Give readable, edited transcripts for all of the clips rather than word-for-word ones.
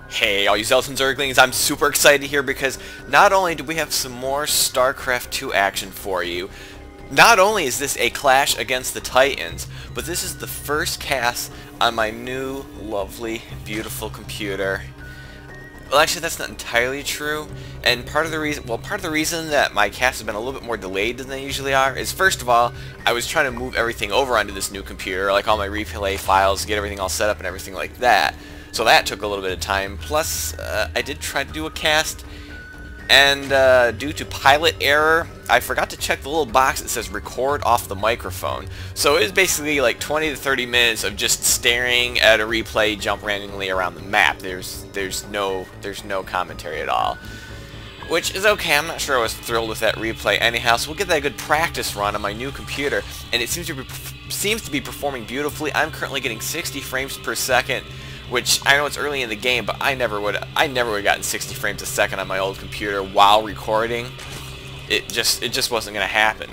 Hey, all you Zealots and Zerglings, I'm super excited here because not only do we have some more Starcraft 2 action for you, not only is this a clash against the Titans, but this is the first cast on my new, lovely, beautiful computer. Well, actually, that's not entirely true, and part of the reason that my casts have been a little bit more delayed than they usually are is, first of all, I was trying to move everything over onto this new computer, like all my replay files, get everything all set up and everything like that. So that took a little bit of time. Plus, I did try to do a cast, and due to pilot error, I forgot to check the little box that says record off the microphone. So it was basically like 20 to 30 minutes of just staring at a replay jump randomly around the map. There's no commentary at all. Which is okay. I'm not sure I was thrilled with that replay anyhow, so we'll get that good practice run on my new computer, and it seems to be performing beautifully. I'm currently getting 60 frames per second, which I know it's early in the game, but I never would have gotten 60 frames a second on my old computer while recording. It just wasn't gonna happen.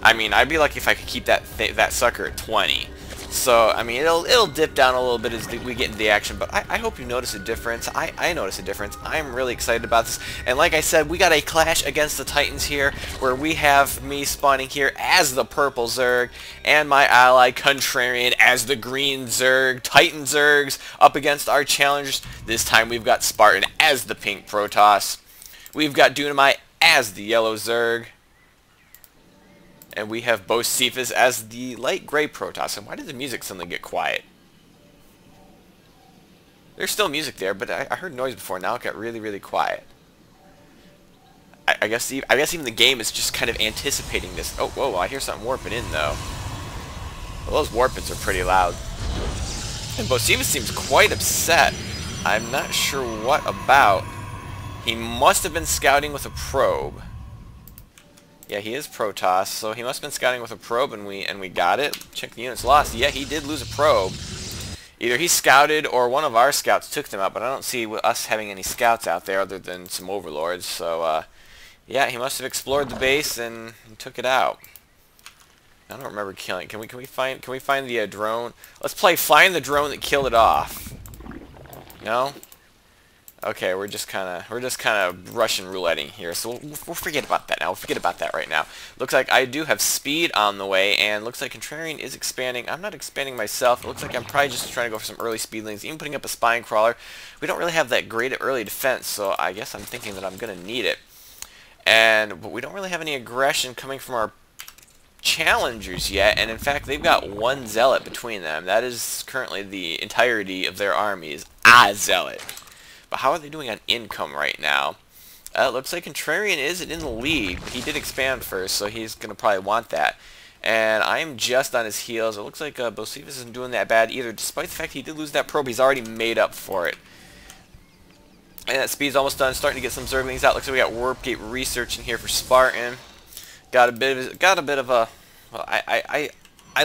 I mean, I'd be lucky if I could keep that sucker at 20. So I mean, it'll dip down a little bit as we get into the action, but I hope you notice a difference. I notice a difference. I'm really excited about this, and like I said, we got a clash against the Titans here, where we have me spawning here as the purple Zerg, and my ally Contrarian as the green Zerg. Titan Zergs up against our challengers. This time we've got Spartan as the pink Protoss. We've got Dunamite as the yellow Zerg. And we have Bocephus as the light gray Protoss. And why did the music suddenly get quiet? There's still music there, but I heard noise before. Now it got really, really quiet. I guess even the game is just kind of anticipating this. Oh, whoa! I hear something warping in though. Well, those warpings are pretty loud. And Bocephus seems quite upset. I'm not sure what about. He must have been scouting with a probe. Yeah, he is Protoss, so he must have been scouting with a probe, and we got it. Check the units lost. Yeah, he did lose a probe. Either he scouted or one of our scouts took them out, but I don't see us having any scouts out there other than some overlords. So, yeah, he must have explored the base and took it out. I don't remember killing. Can we find the drone? Let's play Find the Drone that killed it off. No. Okay, we're just kind of Russian rouletting here, so we'll forget about that now. We'll forget about that right now. Looks like I do have speed on the way, and looks like Contrarian is expanding. I'm not expanding myself. It looks like I'm probably just trying to go for some early speed lanes, even putting up a spine crawler. We don't really have that great early defense, so I guess I'm thinking that I'm going to need it. But we don't really have any aggression coming from our challengers yet, and in fact, they've got one zealot between them. That is currently the entirety of their armies. Zealot. But how are they doing on income right now? It looks like Contrarian is in the lead. He did expand first, so he's going to probably want that. And I'm just on his heels. It looks like Bocephus isn't doing that bad either, despite the fact he did lose that probe. He's already made up for it. And that speed's almost done. Starting to get some Zerglings out. Looks like we got Warp Gate research in here for Spartan. Got a bit of a. Well, I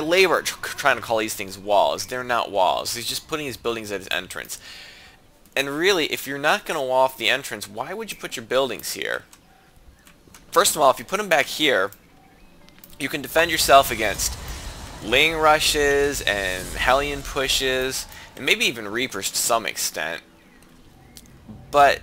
labor trying to call these things walls. They're not walls. He's just putting his buildings at his entrance. And really, if you're not going to wall off the entrance, why would you put your buildings here? First of all, if you put them back here, you can defend yourself against Ling rushes and Hellion pushes, and maybe even Reapers to some extent. But,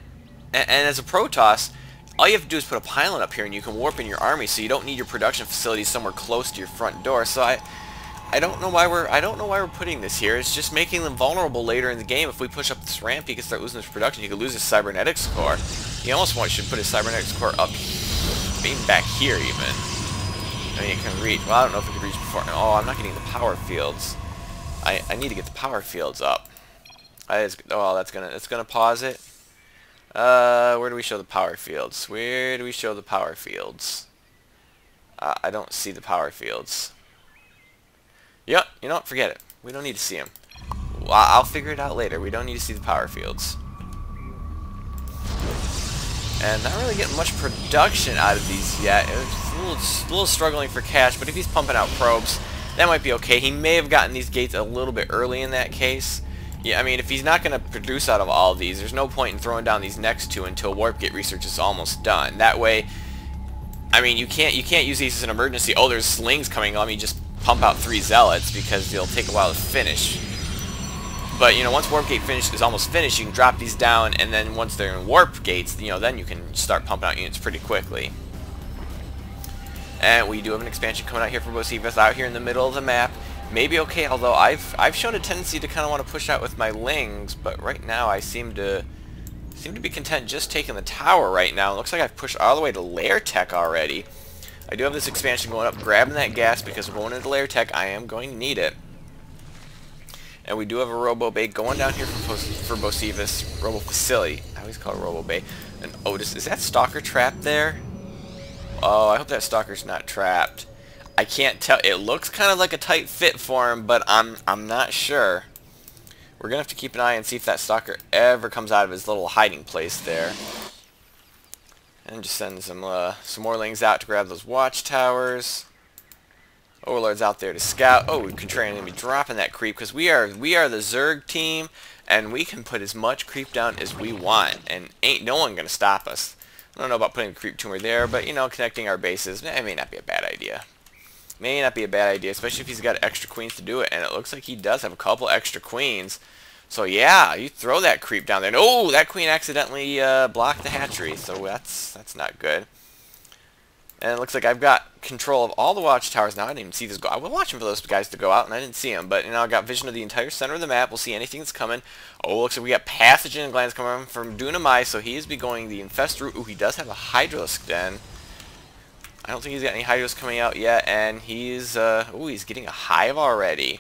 and as a Protoss, all you have to do is put a pylon up here and you can warp in your army, so you don't need your production facilities somewhere close to your front door. So I don't know why we're putting this here. It's just making them vulnerable later in the game. If we push up this ramp, he can start losing his production. He could lose his cybernetics core. He almost should put his cybernetics core up, maybe back here even. I mean, it can reach. Well, I don't know if it could reach before. Oh, I'm not getting the power fields. I need to get the power fields up. Oh, that's gonna pause it. Where do we show the power fields? Where do we show the power fields? I don't see the power fields. Yep, you know what? Forget it. We don't need to see them. Well, I'll figure it out later. We don't need to see the power fields. And not really getting much production out of these yet. It's a little struggling for cash, but if he's pumping out probes, that might be okay. He may have gotten these gates a little bit early in that case. Yeah, I mean, if he's not going to produce out of all of these, there's no point in throwing down these next two until Warp Gate research is almost done. That way, I mean, you can't use these as an emergency. Oh, there's slings coming. Let me just pump out 3 zealots because it'll take a while to finish. But, you know, once warp gate is almost finished, you can drop these down, and then once they're in warp gates, you know, then you can start pumping out units pretty quickly. And we do have an expansion coming out here for Bocephus, out here in the middle of the map. Maybe okay, although I've shown a tendency to kind of want to push out with my lings, but right now I seem to be content just taking the tower right now. It looks like I've pushed all the way to lair tech already. I do have this expansion going up, grabbing that gas because we're going into lair tech. I am going to need it. And we do have a Robo Bay going down here for Bocephus. Robo Facility. I always call it Robo Bay. And Otis, is that Stalker trapped there? Oh, I hope that Stalker's not trapped. I can't tell. It looks kind of like a tight fit for him, but I'm not sure. We're gonna have to keep an eye and see if that Stalker ever comes out of his little hiding place there. And just send some more lings out to grab those watchtowers. Overlord's out there to scout. Oh, Contrarian gonna be dropping that creep because we are the Zerg team, and we can put as much creep down as we want, and ain't no one gonna stop us. I don't know about putting a creep tumor there, but you know, connecting our bases, it may not be a bad idea. May not be a bad idea, especially if he's got extra queens to do it, and it looks like he does have a couple extra queens. So yeah, you throw that creep down there. And, oh, that queen accidentally blocked the hatchery, so that's not good. And it looks like I've got control of all the watchtowers now. I didn't even see this go. I was watching for those guys to go out, and I didn't see them. But you know, I got vision of the entire center of the map. We'll see anything that's coming. Oh, looks like we got pathogen glands coming from Dunamai, so he is be going the infest route. Ooh, he does have a Hydralisk den. I don't think he's got any Hydralisks coming out yet, and he's he's getting a hive already.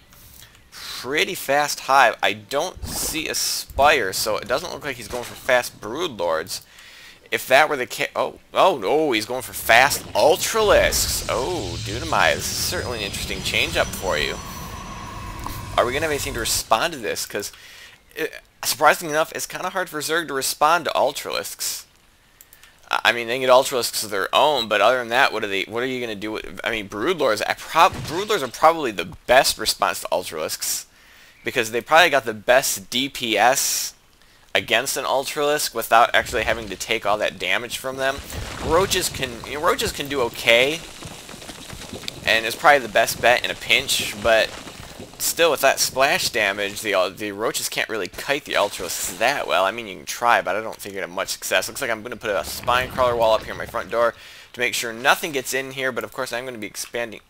Pretty fast hive. I don't see a Spire, so it doesn't look like he's going for fast Broodlords. If that were the case, oh no, he's going for fast Ultralisks. Oh, Dunamai, this is certainly an interesting change-up for you. Are we going to have anything to respond to this? Because, surprisingly enough, it's kind of hard for Zerg to respond to Ultralisks. I mean, they can get Ultralisks of their own, but other than that, what are you going to do with... I mean, Broodlords are probably the best response to Ultralisks, because they probably got the best DPS against an Ultralisk without actually having to take all that damage from them. Roaches can do okay, and it's probably the best bet in a pinch, but still with that splash damage, the Roaches can't really kite the Ultralisks that well. I mean, you can try, but I don't think you're going to have much success. Looks like I'm going to put a spine crawler wall up here in my front door to make sure nothing gets in here, but of course I'm going to be expanding.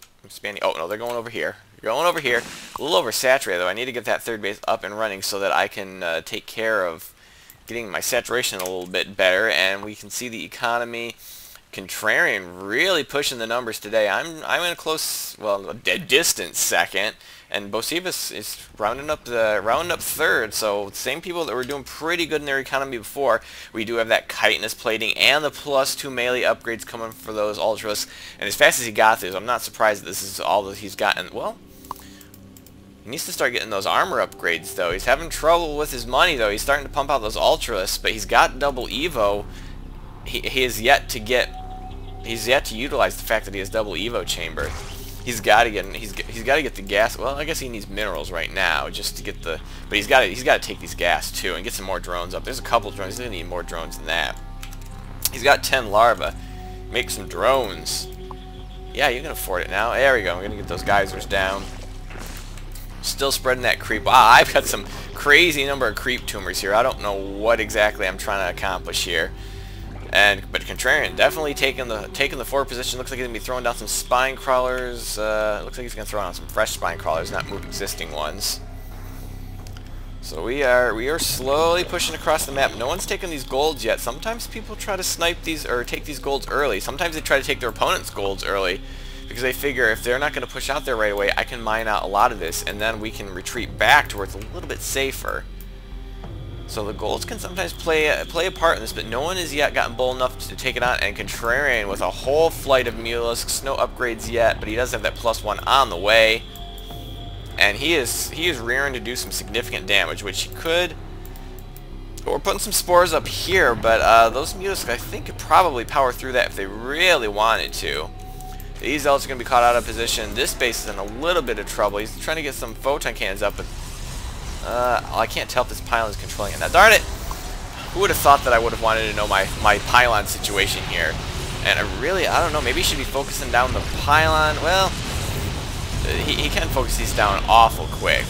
Oh no, they're going over here. Going over here. A little oversaturated though. I need to get that third base up and running so that I can take care of getting my saturation a little bit better, and we can see the economy. Contrarian really pushing the numbers today. I'm in a close, well, a distant second, and Bocephus is rounding up third. So same people that were doing pretty good in their economy before. We do have that chitinous plating and the +2 melee upgrades coming for those Ultras. And as fast as he got these, I'm not surprised that this is all that he's gotten. Well, he needs to start getting those armor upgrades though. He's having trouble with his money though. He's starting to pump out those Ultras, but he's got double Evo. He is yet to get. He's yet to utilize the fact that he has double Evo chamber. He's got to get. He's got to get the gas. Well, I guess he needs minerals right now just to get the. But he's got to take these gas too and get some more drones up. There's a couple drones. He's gonna need more drones than that. He's got 10 larvae. Make some drones. Yeah, you can afford it now. There we go. We're gonna get those geysers down. Still spreading that creep. Wow, I've got some crazy number of creep tumors here. I don't know what exactly I'm trying to accomplish here. But Contrarian definitely taking the forward position. Looks like he's gonna be throwing down some spine crawlers. Looks like he's gonna throw down some fresh spine crawlers, not move existing ones. So we are slowly pushing across the map. No one's taken these golds yet. Sometimes people try to snipe these or take these golds early. Sometimes they try to take their opponent's golds early because they figure if they're not going to push out there right away, I can mine out a lot of this, and then we can retreat back to where it's a little bit safer. So the golds can sometimes play a part in this, but no one has yet gotten bold enough to take it on. And Contrarian with a whole flight of Mulisks, no upgrades yet, but he does have that +1 on the way, and he is rearing to do some significant damage, which he could. We're putting some spores up here, but those Mulisks I think could probably power through that if they really wanted to. These elves are going to be caught out of position. This base is in a little bit of trouble. He's trying to get some photon cannons up, but I can't tell if this pylon is controlling it. Now, darn it! Who would have thought that I would have wanted to know my pylon situation here? And I don't know, maybe he should be focusing down the pylon. Well, he can focus these down awful quick.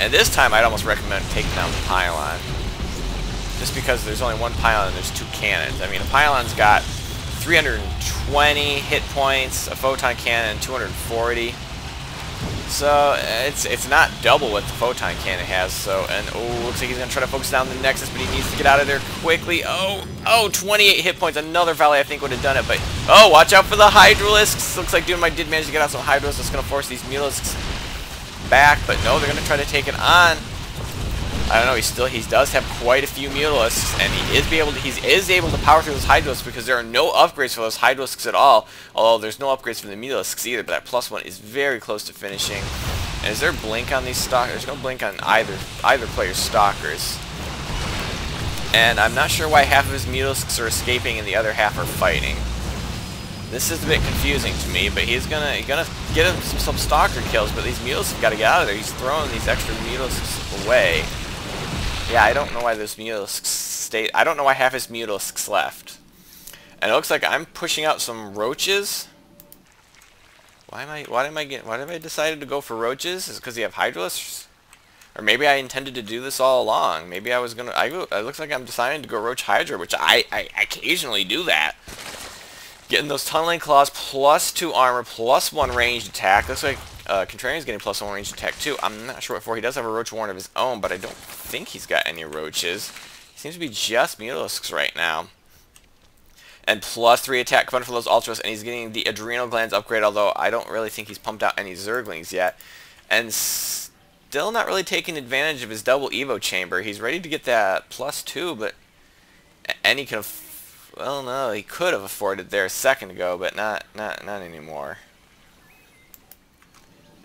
And this time I'd almost recommend taking down the pylon. Just because there's only one pylon and there's two cannons. I mean, a pylon's got 320 hit points, a photon cannon 240. So it's not double what the photon cannon has. So, and oh, looks like he's gonna try to focus down the Nexus, but he needs to get out of there quickly. Oh, 28 hit points. Another volley I think would have done it, but oh, watch out for the Hydralisks. Looks like Doom did manage to get out some Hydralisks. That's gonna force these Mulisks back, but no, they're gonna try to take it on. I don't know. He does have quite a few Mulisks, and he is able to power through those Hydralisks because there are no upgrades for those Hydralisks at all. Although there's no upgrades for the Mulisks either, but that +1 is very close to finishing. And is there blink on these stalkers? There's no blink on either player's stalkers. And I'm not sure why half of his Mulisks are escaping and the other half are fighting. This is a bit confusing to me, but he's gonna get him some stalker kills. But these Mulisks have got to get out of there. He's throwing these extra Mulisks away. Yeah, I don't know why this Mulisks stayed. I don't know why half his Mulisks left. And it looks like I'm pushing out some roaches. Why have I decided to go for roaches? Is it because you have Hydralisks? Or maybe I intended to do this all along. Maybe I was gonna. It looks like I'm deciding to go Roach Hydra, which I occasionally do that. Getting those tunneling claws, +2 armor, +1 ranged attack. Looks like Contrarian's getting +1 ranged attack too. I'm not sure what for. He does have a roach warren of his own, but I don't think he's got any roaches. He seems to be just Mulisks right now. And +3 attack coming from those ultras, and he's getting the adrenal glands upgrade, although I don't really think he's pumped out any zerglings yet. And still not really taking advantage of his double Evo chamber. He's ready to get that +2, but he could have. Well, no, he could have afforded there a second ago, but not anymore.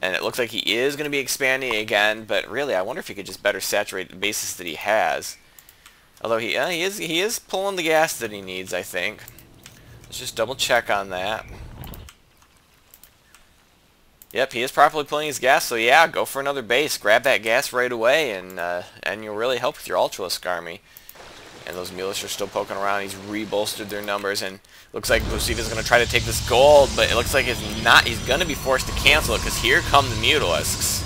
And it looks like he is going to be expanding again, but really, I wonder if he could just better saturate the bases that he has. Although he is pulling the gas that he needs, I think. Let's just double check on that. Yep, he is properly pulling his gas, so yeah, go for another base. Grab that gas right away, and you'll really help with your Ultralisk army. And those Mulisks are still poking around. He's re-bolstered their numbers, and looks like Busida's going to try to take this gold, but it looks like it's not. He's going to be forced to cancel it because here come the Mutalisks.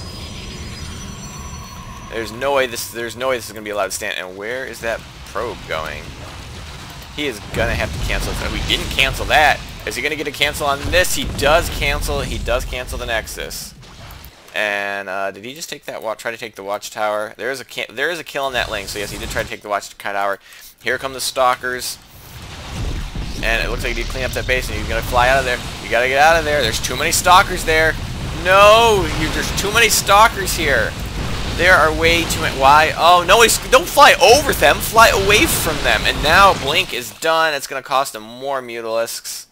There's no way this is going to be allowed to stand. And where is that probe going? He is going to have to cancel it. We didn't cancel that. Is he going to get a cancel on this? He does cancel. He does cancel the Nexus. And did he just take that? Try to take the watchtower? There is a kill on that link. So yes, he did try to take the watchtower. Here come the stalkers, and it looks like he did clean up that base, and he's gonna fly out of there. You gotta get out of there. There's too many stalkers there. No, there's too many stalkers here. There are way too many. Why? Oh no! Don't fly over them. Fly away from them. And now Blink is done. It's gonna cost him more Mutalisks.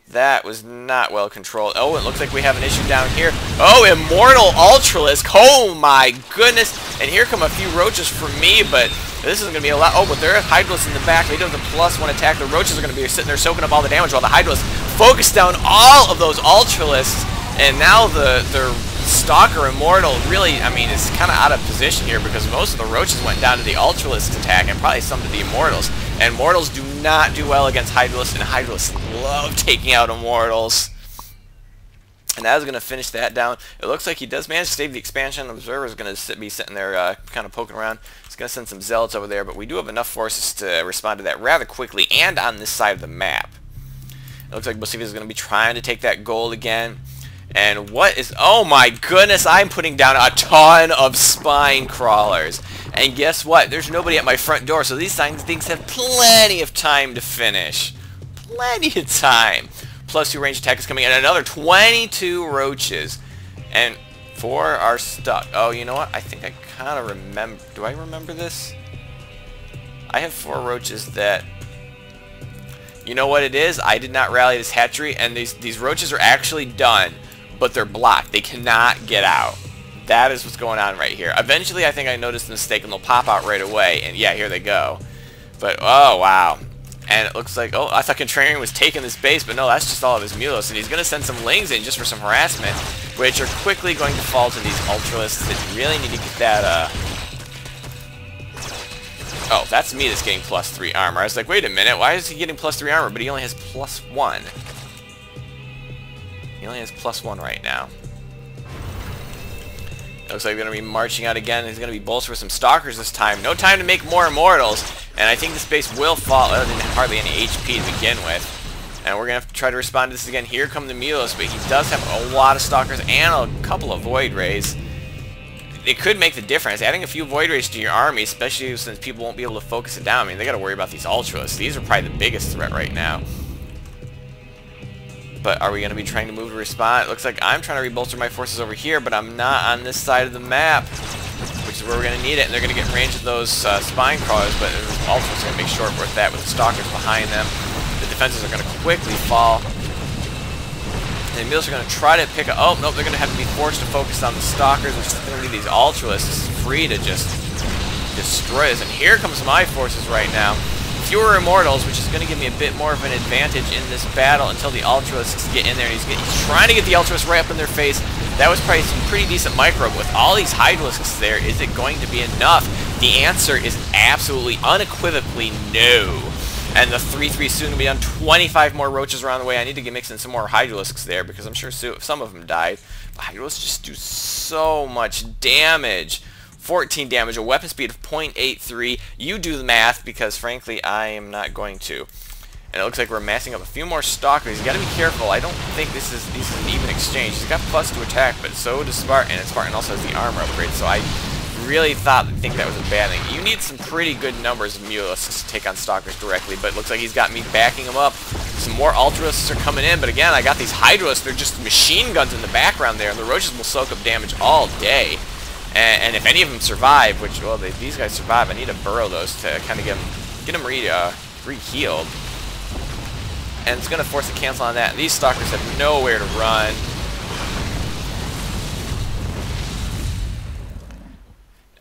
That was not well controlled. Oh, it looks like we have an issue down here. Oh, Immortal Ultralisk. Oh my goodness. And here come a few roaches for me, but this isn't going to be a lot. Oh, but there are Hydralisks in the back. They do have the +1 attack. The roaches are going to be sitting there soaking up all the damage while the Hydralisks focus down all of those Ultralisks. And now the Stalker Immortal really, I mean, is kind of out of position here because most of the roaches went down to the Ultralisk attack and probably some to the Immortals. And Immortals do not do well against Hydralisks, and Hydralisks love taking out Immortals. And that is going to finish that down. It looks like he does manage to save the expansion. The Observer is going to be sitting there kind of poking around. He's going to send some Zealots over there, but we do have enough forces to respond to that rather quickly and on this side of the map. It looks like Bosivia is going to be trying to take that gold again. And what is... Oh my goodness, I'm putting down a ton of Spine Crawlers. And guess what? There's nobody at my front door, so these things have plenty of time to finish. Plenty of time. +2 range attack is coming in. Another 22 roaches. And 4 are stuck. Oh, you know what? I think I kind of remember... Do I remember this? I have 4 roaches that... You know what it is? I did not rally this hatchery, and these roaches are actually done, but they're blocked. They cannot get out. That is what's going on right here. Eventually, I think I noticed the mistake, and they'll pop out right away, and yeah, here they go. But, oh, wow. And it looks like, oh, I thought Contrarian was taking this base, but no, that's just all of his Mulos, and he's going to send some Lings in just for some harassment, which are quickly going to fall to these Ultralisks that really need to get that, Oh, that's me that's getting +3 armor. I was like, wait a minute, why is he getting +3 armor, but he only has +1? He only has +1 right now. Looks like they're going to be marching out again. He's going to be bolstered with some Stalkers this time. No time to make more Immortals. And I think this base will fall. It didn't have hardly any HP to begin with. And we're going to have to try to respond to this again. Here come the Mulos, but he does have a lot of Stalkers and a couple of Void Rays. It could make the difference. Adding a few Void Rays to your army, especially since people won't be able to focus it down. I mean, they got to worry about these Ultras. These are probably the biggest threat right now. But are we going to be trying to move to respond? It looks like I'm trying to rebolster my forces over here, but I'm not on this side of the map, which is where we're going to need it. And they're going to get in range of those spine crawlers, but Ultras are going to make short work of that with the Stalkers behind them. The defenses are going to quickly fall. And the Mules are going to try to pick up... Oh, nope, they're going to have to be forced to focus on the Stalkers, which is going to leave these Ultralists free to just destroy us. And here comes my forces right now. Fewer Immortals, which is going to give me a bit more of an advantage in this battle until the Ultralisks get in there. And he's trying to get the Ultralisks right up in their face. That was probably some pretty decent micro. With all these Hydralisks there, is it going to be enough? The answer is absolutely, unequivocally no. And the 3-3 soon to be done. 25 more Roaches around the way. I need to get mixing some more Hydralisks there because I'm sure some of them died. But Hydralisks just do so much damage. 14 damage, a weapon speed of 0.83. You do the math because, frankly, I am not going to. And it looks like we're massing up a few more Stalkers. You got to be careful. I don't think this is an even exchange. He's got plus to attack, but so does Spartan, and Spartan also has the armor upgrade. So I really think that was a bad thing. You need some pretty good numbers of Mulisks to take on Stalkers directly, but it looks like he's got me backing him up. Some more Ultralisks are coming in, but again, I got these Hydralisks. They're just machine guns in the background there, and the Roaches will soak up damage all day. And if any of them survive, which, well, these guys survive, I need to burrow those to kind of get them re-healed. And it's going to force a cancel on that. And these Stalkers have nowhere to run.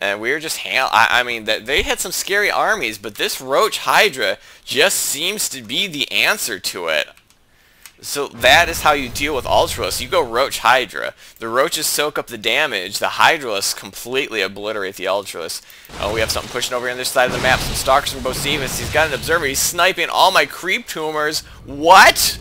And we're just I mean, they had some scary armies, but this Roach Hydra just seems to be the answer to it. So that is how you deal with Ultralisks. You go Roach Hydra. The Roaches soak up the damage. The Hydralisks completely obliterate the Ultralisks. Oh, we have something pushing over on this side of the map. Some Stalkers from Bocephus. He's got an Observer. He's sniping all my Creep Tumors. What?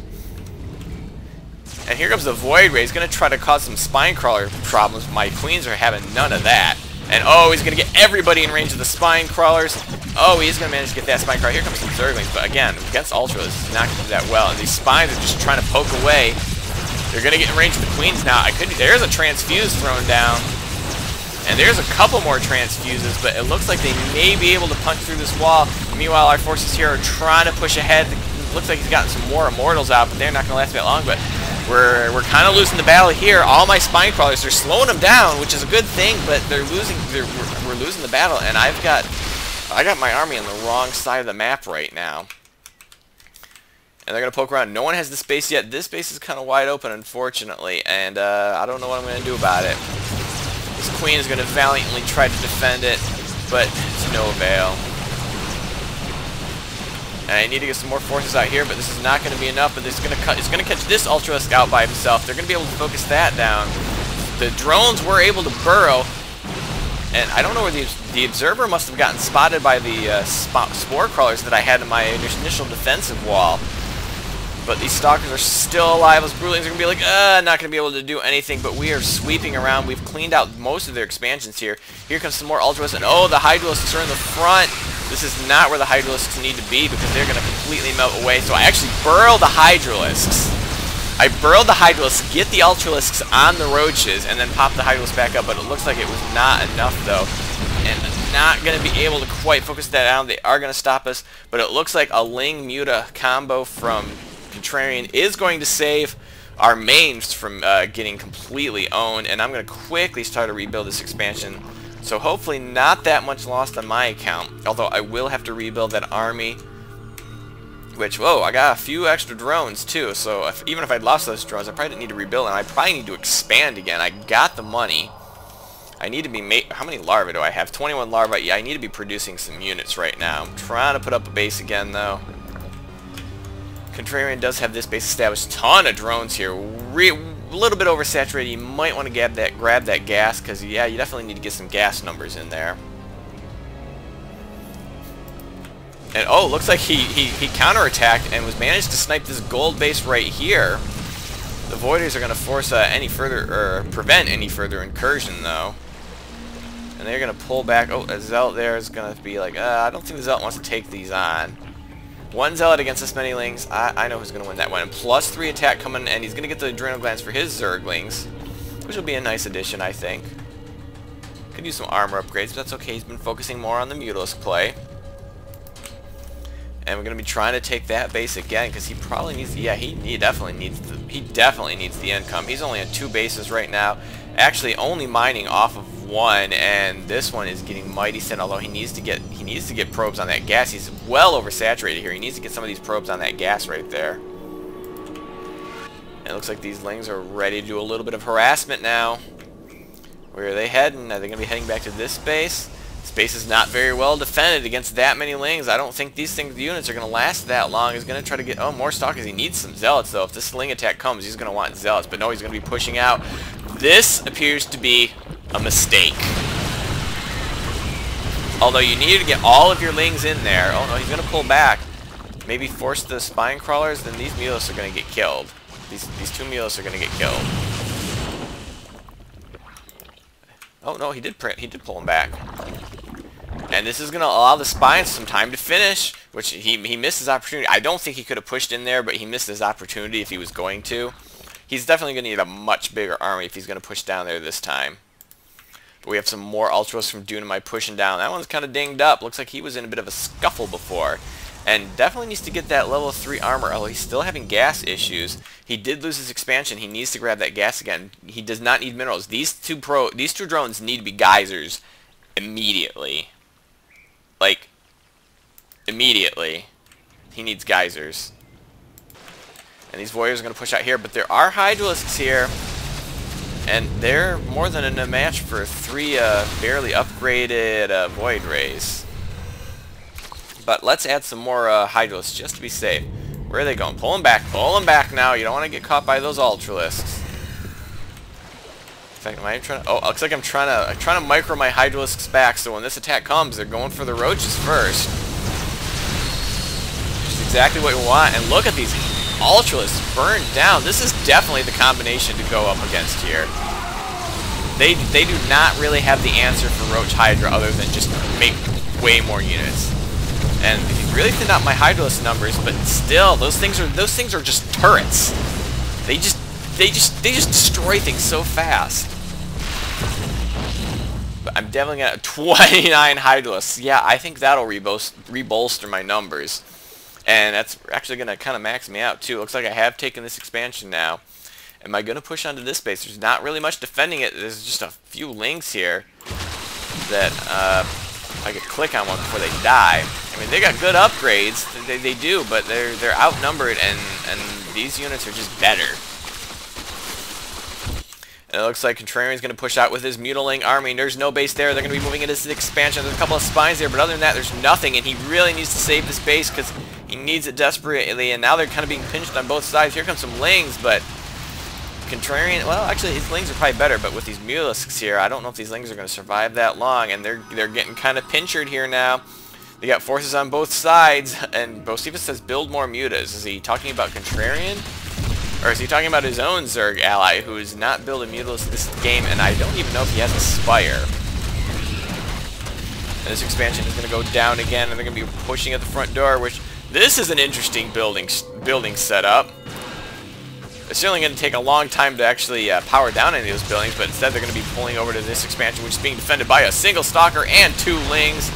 And here comes the Void Ray. He's going to try to cause some Spine Crawler problems. My Queens are having none of that. And oh, he's going to get everybody in range of the Spine Crawlers. Oh, he's going to manage to get that Spine Crawler. Here comes some Zerglings. But again, against Ultras, he's not going to do that well. And these Spines are just trying to poke away. They're going to get in range of the Queens now. There's a Transfuse thrown down. And there's a couple more Transfuses, but it looks like they may be able to punch through this wall. Meanwhile, our forces here are trying to push ahead. It looks like he's gotten some more Immortals out, but they're not going to last that long. But we're kind of losing the battle here. All my Spine Crawlers, they're slowing them down, which is a good thing, but we're losing the battle, and I got my army on the wrong side of the map right now. And they're going to poke around. No one has the space yet. This space is kind of wide open, unfortunately, and I don't know what I'm going to do about it. This Queen is going to valiantly try to defend it, but to no avail. And I need to get some more forces out here, but this is not going to be enough. But it's going to catch this Ultralisk out by himself. They're going to be able to focus that down. The drones were able to burrow, and I don't know where the Observer must have gotten spotted by the Spore Crawlers that I had in my initial defensive wall. But these Stalkers are still alive. Those Broodlings are going to be like, not going to be able to do anything, but we are sweeping around. We've cleaned out most of their expansions here. Here comes some more Ultralisks, and oh, the Hydralisks are in the front. This is not where the Hydralisks need to be because they're going to completely melt away. So I actually burrowed the Hydralisks. I burrowed the Hydralisks, get the Ultralisks on the Roaches, and then pop the Hydralisks back up, but it looks like it was not enough, though. And not going to be able to quite focus that down. They are going to stop us, but it looks like a Ling Muta combo from Contrarian is going to save our mains from getting completely owned, and I'm going to quickly start to rebuild this expansion. So hopefully not that much lost on my account, although I will have to rebuild that army, which, whoa, I got a few extra drones too, so even if I'd lost those drones, I probably didn't need to rebuild, and I probably need to expand again. I got the money. I need to be how many larvae do I have? 21 larvae. Yeah, I need to be producing some units right now. I'm trying to put up a base again, though. Contrarian does have this base established. Ton of drones here. A little bit oversaturated. You might want to grab that gas, because yeah, you definitely need to get some gas numbers in there. And oh, looks like he counterattacked and was managed to snipe this gold base right here. The Voiders are going to force prevent any further incursion, though. And they're going to pull back. Oh, a Zealot there is going to be like, I don't think the Zealot wants to take these on. One Zealot against this many Lings. I know who's going to win that one. And +3 attack coming, and he's going to get the Adrenal Glands for his Zerglings, which will be a nice addition, I think. Could use some armor upgrades, but that's okay. He's been focusing more on the Mutalisk play. And we're going to be trying to take that base again, because he probably needs, yeah, he definitely needs the income. He's only on 2 bases right now, actually only mining off of 1, and this one is getting mighty thin, although he needs to get probes on that gas. He's well oversaturated here. He needs to get some of these probes on that gas right there. And it looks like these Lings are ready to do a little bit of harassment now. Where are they heading? Are they going to be heading back to this base? This base is not very well defended against that many Lings. I don't think these units are going to last that long. He's going to try to get, oh, more Stalkers. He needs some Zealots, though. If this Ling attack comes, he's going to want Zealots. But no, he's going to be pushing out. This appears to be a mistake. Although you need to get all of your Lings in there. Oh, no, he's going to pull back. Maybe force the Spine Crawlers. Then these Mutalisks are going to get killed. These 2 Mutalisks are going to get killed. Oh, no, he did pull him back. And this is going to allow the Spines some time to finish, which he missed his opportunity. I don't think he could have pushed in there, but he missed his opportunity if he was going to. He's definitely going to need a much bigger army if he's going to push down there this time. But we have some more Ultras from Dunamite pushing down. That one's kind of dinged up. Looks like he was in a bit of a scuffle before. And definitely needs to get that level 3 armor, although he's still having gas issues. He did lose his expansion. He needs to grab that gas again. He does not need minerals. These two drones need to be geysers immediately. Like, immediately. He needs geysers. And these warriors are going to push out here, but there are Hydralisks here. And they're more than a match for 3 barely upgraded Void Rays. But let's add some more Hydralisks just to be safe. Where are they going? Pull them back now. You don't want to get caught by those Ultralisks. In fact, am I trying to... Oh, looks like I'm trying to micro my Hydralisks back, so when this attack comes, they're going for the Roaches first. Which is exactly what we want. And look at these Ultralisks burned down. This is definitely the combination to go up against here. They do not really have the answer for Roach Hydra other than just make way more units. And he really thinned out my Hydralisk numbers, but still, those things are just turrets. They just destroy things so fast. But I'm definitely gonna 29 Hydralisks. Yeah, I think that'll rebolster my numbers, and that's actually gonna kind of max me out too. Looks like I have taken this expansion now. Am I gonna push onto this base? There's not really much defending it. There's just a few Lings here that I could click on one before they die. I mean, they got good upgrades. They do, but they're outnumbered, and these units are just better. And it looks like Contrarian's going to push out with his Mutiling army. There's no base there. They're going to be moving into this expansion. There's a couple of Spines there, but other than that, there's nothing. And he really needs to save this base because he needs it desperately. And now they're kind of being pinched on both sides. Here comes some Lings, but Contrarian... Well, actually, his Lings are probably better, but with these Mutalisks here, I don't know if these Lings are going to survive that long. And they're getting kind of pinchered here now. They got forces on both sides. And Bocephus says build more Mutas. Is he talking about Contrarian? Or is he talking about his own Zerg ally who is not building Mutalisk this game, and I don't even know if he has a Spire. And this expansion is going to go down again, and they're going to be pushing at the front door, which this is an interesting building setup. It's certainly going to take a long time to actually power down any of those buildings, but instead they're going to be pulling over to this expansion, which is being defended by a single Stalker and 2 Lings.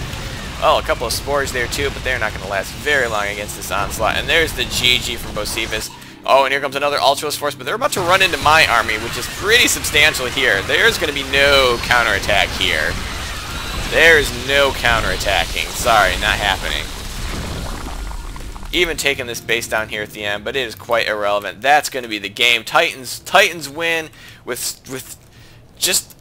Oh, a couple of Spores there too, but they're not going to last very long against this onslaught. And there's the GG from Bocephus. Oh, and here comes another Ultralis force, but they're about to run into my army, which is pretty substantial here. There's going to be no counterattack here. There's no counterattacking. Sorry, not happening. Even taking this base down here at the end, but it is quite irrelevant. That's going to be the game. Titans win with just...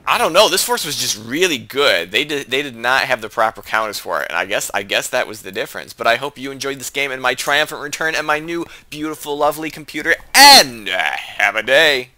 I don't know. This force was just really good. They did not have the proper counters for it, and I guess that was the difference. But I hope you enjoyed this game and my triumphant return and my new beautiful, lovely computer. And have a day.